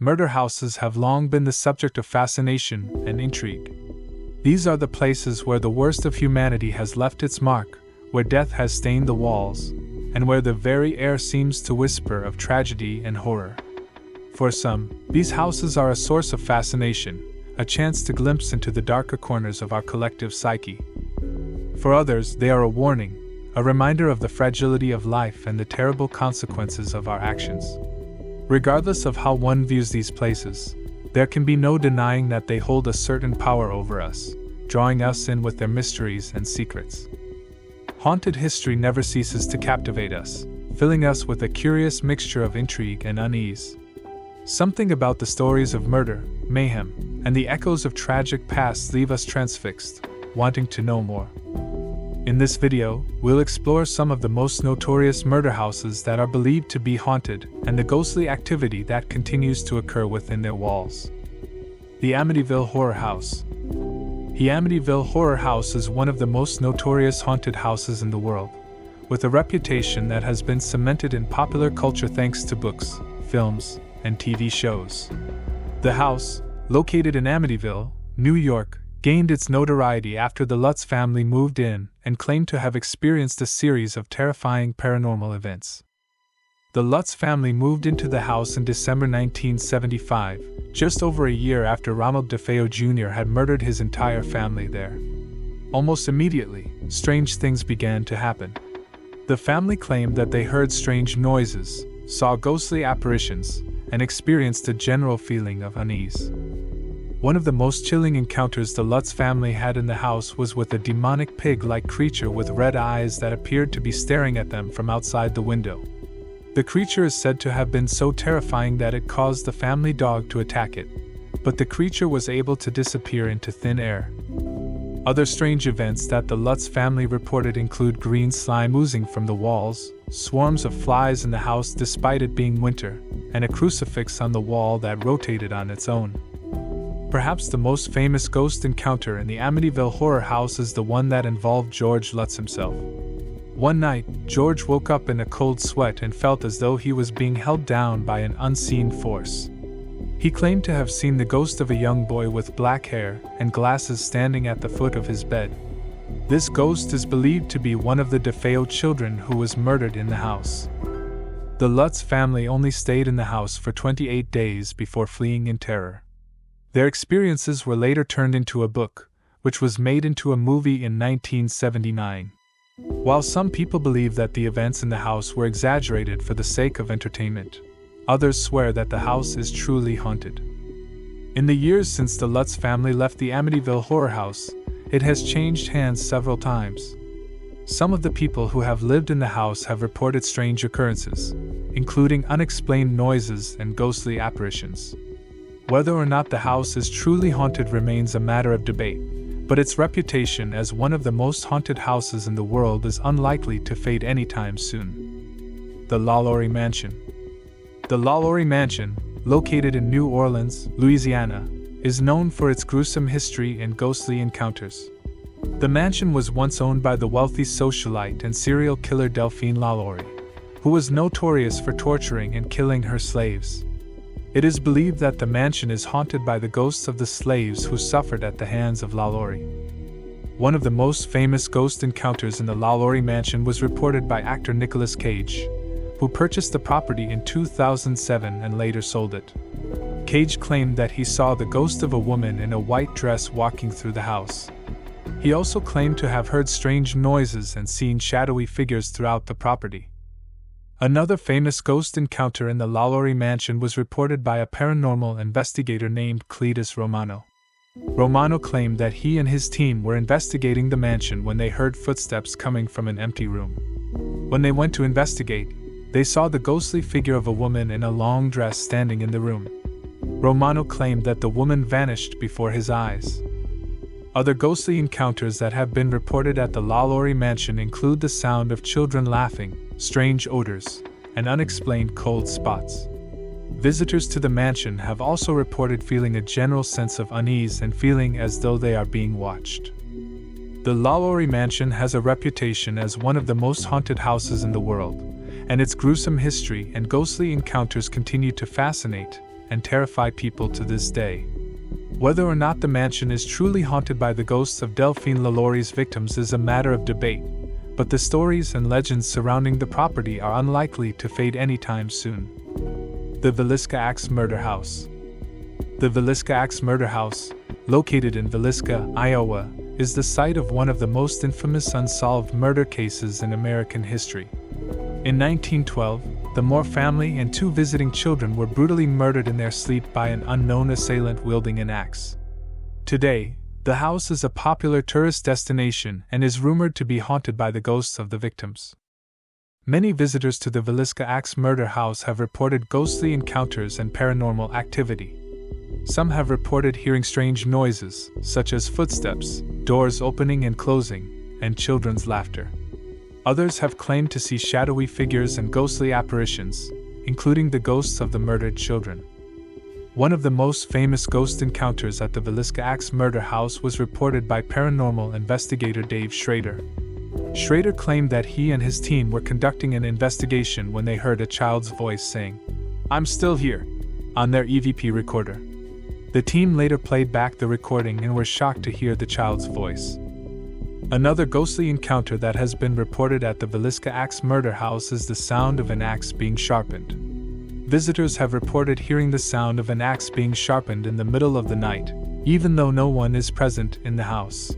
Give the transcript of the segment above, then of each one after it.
murder houses have long been the subject of fascination and intrigue. These are the places where the worst of humanity has left its mark, where death has stained the walls, and where the very air seems to whisper of tragedy and horror. For some, these houses are a source of fascination, a chance to glimpse into the darker corners of our collective psyche. For others, they are a warning, a reminder of the fragility of life and the terrible consequences of our actions. Regardless of how one views these places, there can be no denying that they hold a certain power over us, drawing us in with their mysteries and secrets. Haunted history never ceases to captivate us, filling us with a curious mixture of intrigue and unease. Something about the stories of murder, mayhem, and the echoes of tragic pasts leave us transfixed, wanting to know more. In this video, we'll explore some of the most notorious murder houses that are believed to be haunted and the ghostly activity that continues to occur within their walls. The Amityville Horror House. The Amityville Horror House is one of the most notorious haunted houses in the world, with a reputation that has been cemented in popular culture thanks to books, films, and TV shows. The house, located in Amityville, New York, gained its notoriety after the Lutz family moved in and claimed to have experienced a series of terrifying paranormal events. The Lutz family moved into the house in December 1975, just over a year after Ronald DeFeo Jr. had murdered his entire family there. Almost immediately, strange things began to happen. The family claimed that they heard strange noises, saw ghostly apparitions, and experienced a general feeling of unease. One of the most chilling encounters the Lutz family had in the house was with a demonic pig-like creature with red eyes that appeared to be staring at them from outside the window. The creature is said to have been so terrifying that it caused the family dog to attack it, but the creature was able to disappear into thin air. Other strange events that the Lutz family reported include green slime oozing from the walls, swarms of flies in the house despite it being winter, and a crucifix on the wall that rotated on its own. Perhaps the most famous ghost encounter in the Amityville Horror House is the one that involved George Lutz himself. One night, George woke up in a cold sweat and felt as though he was being held down by an unseen force. He claimed to have seen the ghost of a young boy with black hair and glasses standing at the foot of his bed. This ghost is believed to be one of the DeFeo children who was murdered in the house. The Lutz family only stayed in the house for 28 days before fleeing in terror. Their experiences were later turned into a book, which was made into a movie in 1979. While some people believe that the events in the house were exaggerated for the sake of entertainment, others swear that the house is truly haunted. In the years since the Lutz family left the Amityville Horror House, it has changed hands several times. Some of the people who have lived in the house have reported strange occurrences, including unexplained noises and ghostly apparitions. Whether or not the house is truly haunted remains a matter of debate, but its reputation as one of the most haunted houses in the world is unlikely to fade anytime soon. The Lalori Mansion. The Lalori Mansion, located in New Orleans, Louisiana, is known for its gruesome history and ghostly encounters. The mansion was once owned by the wealthy socialite and serial killer Delphine Lalori, who was notorious for torturing and killing her slaves. It is believed that the mansion is haunted by the ghosts of the slaves who suffered at the hands of Lalori. One of the most famous ghost encounters in the Lalori Mansion was reported by actor Nicolas Cage, who purchased the property in 2007 and later sold it. Cage claimed that he saw the ghost of a woman in a white dress walking through the house. He also claimed to have heard strange noises and seen shadowy figures throughout the property. Another famous ghost encounter in the Lalori Mansion was reported by a paranormal investigator named Cletus Romano. Romano claimed that he and his team were investigating the mansion when they heard footsteps coming from an empty room. When they went to investigate, they saw the ghostly figure of a woman in a long dress standing in the room. Romano claimed that the woman vanished before his eyes. Other ghostly encounters that have been reported at the Lalori Mansion include the sound of children laughing, strange odors, and unexplained cold spots. Visitors to the mansion have also reported feeling a general sense of unease and feeling as though they are being watched. The Lalori Mansion has a reputation as one of the most haunted houses in the world, and its gruesome history and ghostly encounters continue to fascinate and terrify people to this day. Whether or not the mansion is truly haunted by the ghosts of Delphine Lalori's victims is a matter of debate, but the stories and legends surrounding the property are unlikely to fade anytime soon. The Villisca Axe Murder House. The Villisca Axe Murder House, located in Villisca, Iowa, is the site of one of the most infamous unsolved murder cases in American history. In 1912, the Moore family and 2 visiting children were brutally murdered in their sleep by an unknown assailant wielding an axe. Today, the house is a popular tourist destination and is rumored to be haunted by the ghosts of the victims. Many visitors to the Villisca Axe Murder House have reported ghostly encounters and paranormal activity. Some have reported hearing strange noises, such as footsteps, doors opening and closing, and children's laughter. Others have claimed to see shadowy figures and ghostly apparitions, including the ghosts of the murdered children. One of the most famous ghost encounters at the Villisca Axe Murder House was reported by paranormal investigator Dave Schrader. Schrader claimed that he and his team were conducting an investigation when they heard a child's voice saying, "I'm still here," on their EVP recorder. The team later played back the recording and were shocked to hear the child's voice. Another ghostly encounter that has been reported at the Villisca Axe Murder House is the sound of an axe being sharpened. Visitors have reported hearing the sound of an axe being sharpened in the middle of the night, even though no one is present in the house.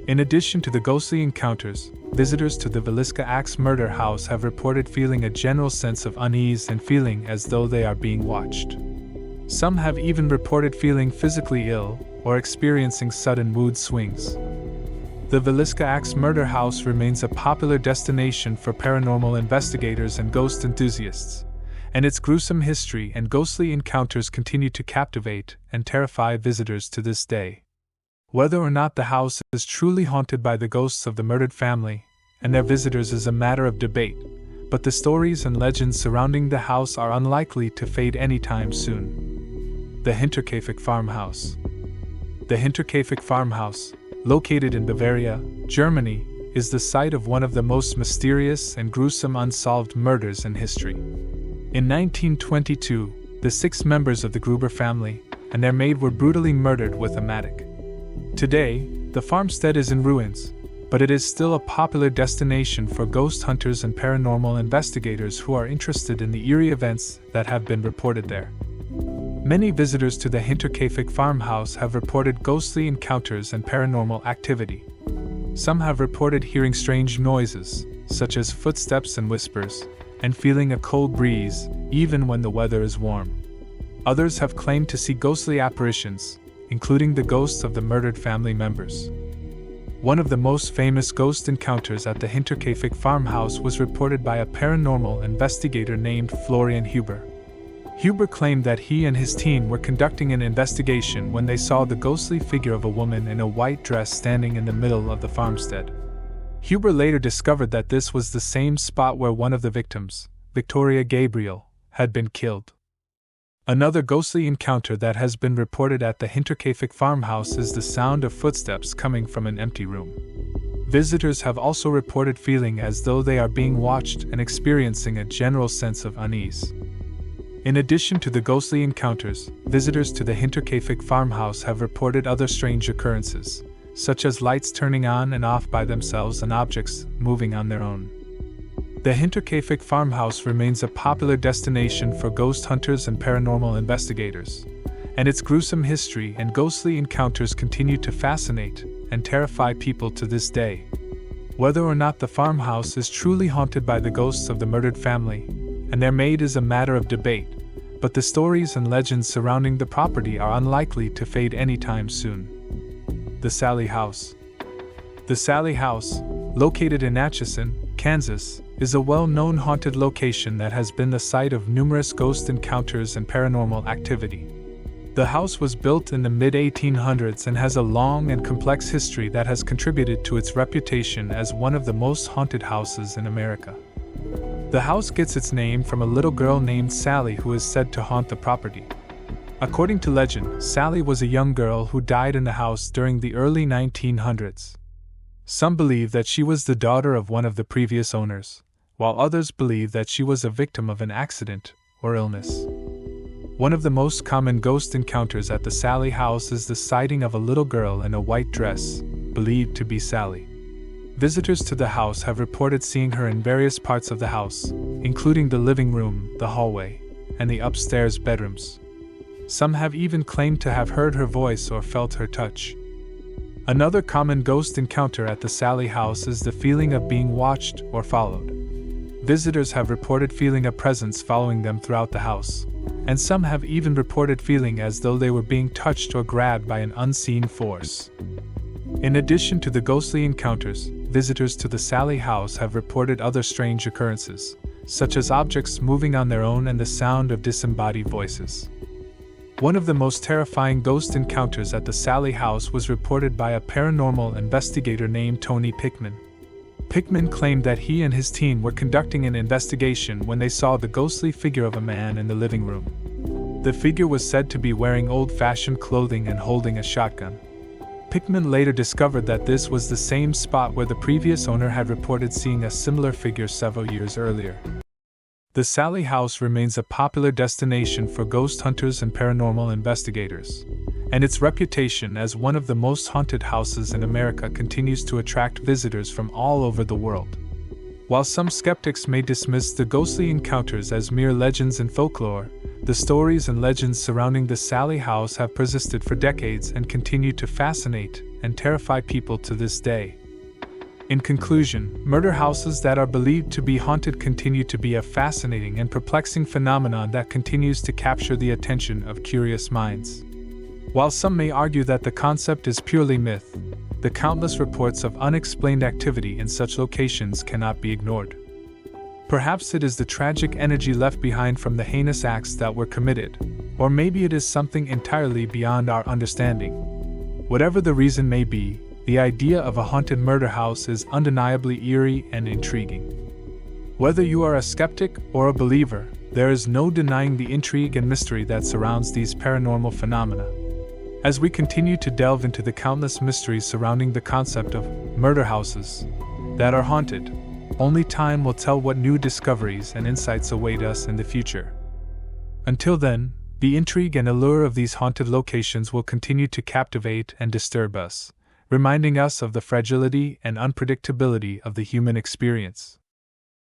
In addition to the ghostly encounters, visitors to the Villisca Axe Murder House have reported feeling a general sense of unease and feeling as though they are being watched. Some have even reported feeling physically ill or experiencing sudden mood swings. The Villisca Axe Murder House remains a popular destination for paranormal investigators and ghost enthusiasts, and its gruesome history and ghostly encounters continue to captivate and terrify visitors to this day. Whether or not the house is truly haunted by the ghosts of the murdered family and their visitors is a matter of debate, but the stories and legends surrounding the house are unlikely to fade anytime soon. The Kaphic Farmhouse. The Kaphic Farmhouse, located in Bavaria, Germany, is the site of one of the most mysterious and gruesome unsolved murders in history. In 1922, the 6 members of the Gruber family and their maid were brutally murdered with a mattock. Today, the farmstead is in ruins, but it is still a popular destination for ghost hunters and paranormal investigators who are interested in the eerie events that have been reported there. Many visitors to the Kaphic Farmhouse have reported ghostly encounters and paranormal activity. Some have reported hearing strange noises, such as footsteps and whispers, and feeling a cold breeze, even when the weather is warm. Others have claimed to see ghostly apparitions, including the ghosts of the murdered family members. One of the most famous ghost encounters at the Kaphic Farmhouse was reported by a paranormal investigator named Florian Huber. Huber claimed that he and his team were conducting an investigation when they saw the ghostly figure of a woman in a white dress standing in the middle of the farmstead. Huber later discovered that this was the same spot where one of the victims, Victoria Gabriel, had been killed. Another ghostly encounter that has been reported at the Kaphic Farmhouse is the sound of footsteps coming from an empty room. Visitors have also reported feeling as though they are being watched and experiencing a general sense of unease. In addition to the ghostly encounters, visitors to the Kaphic Farmhouse have reported other strange occurrences, such as lights turning on and off by themselves and objects moving on their own. The Kaphic Farmhouse remains a popular destination for ghost hunters and paranormal investigators, and its gruesome history and ghostly encounters continue to fascinate and terrify people to this day. Whether or not the farmhouse is truly haunted by the ghosts of the murdered family and their maid is a matter of debate, but the stories and legends surrounding the property are unlikely to fade anytime soon. The Sallie House. The Sallie House, located in Atchison, Kansas, is a well-known haunted location that has been the site of numerous ghost encounters and paranormal activity. The house was built in the mid-1800s and has a long and complex history that has contributed to its reputation as one of the most haunted houses in America. The house gets its name from a little girl named Sally who is said to haunt the property. According to legend, Sally was a young girl who died in the house during the early 1900s. Some believe that she was the daughter of one of the previous owners, while others believe that she was a victim of an accident or illness. One of the most common ghost encounters at the Sally house is the sighting of a little girl in a white dress, believed to be Sally. Visitors to the house have reported seeing her in various parts of the house, including the living room, the hallway, and the upstairs bedrooms. Some have even claimed to have heard her voice or felt her touch. Another common ghost encounter at the Sally house is the feeling of being watched or followed. Visitors have reported feeling a presence following them throughout the house, and some have even reported feeling as though they were being touched or grabbed by an unseen force. In addition to the ghostly encounters, visitors to the Sally house have reported other strange occurrences, such as objects moving on their own and the sound of disembodied voices. One of the most terrifying ghost encounters at the Sally house was reported by a paranormal investigator named Tony Pickman. Pickman claimed that he and his team were conducting an investigation when they saw the ghostly figure of a man in the living room. The figure was said to be wearing old-fashioned clothing and holding a shotgun. Pickman later discovered that this was the same spot where the previous owner had reported seeing a similar figure several years earlier. The Sally house remains a popular destination for ghost hunters and paranormal investigators, and its reputation as one of the most haunted houses in America continues to attract visitors from all over the world. While some skeptics may dismiss the ghostly encounters as mere legends and folklore, the stories and legends surrounding the Sally house have persisted for decades and continue to fascinate and terrify people to this day. In conclusion, murder houses that are believed to be haunted continue to be a fascinating and perplexing phenomenon that continues to capture the attention of curious minds. While some may argue that the concept is purely myth, the countless reports of unexplained activity in such locations cannot be ignored. Perhaps it is the tragic energy left behind from the heinous acts that were committed, or maybe it is something entirely beyond our understanding. Whatever the reason may be, the idea of a haunted murder house is undeniably eerie and intriguing. Whether you are a skeptic or a believer, there is no denying the intrigue and mystery that surrounds these paranormal phenomena. As we continue to delve into the countless mysteries surrounding the concept of murder houses that are haunted, only time will tell what new discoveries and insights await us in the future. Until then, the intrigue and allure of these haunted locations will continue to captivate and disturb us, reminding us of the fragility and unpredictability of the human experience.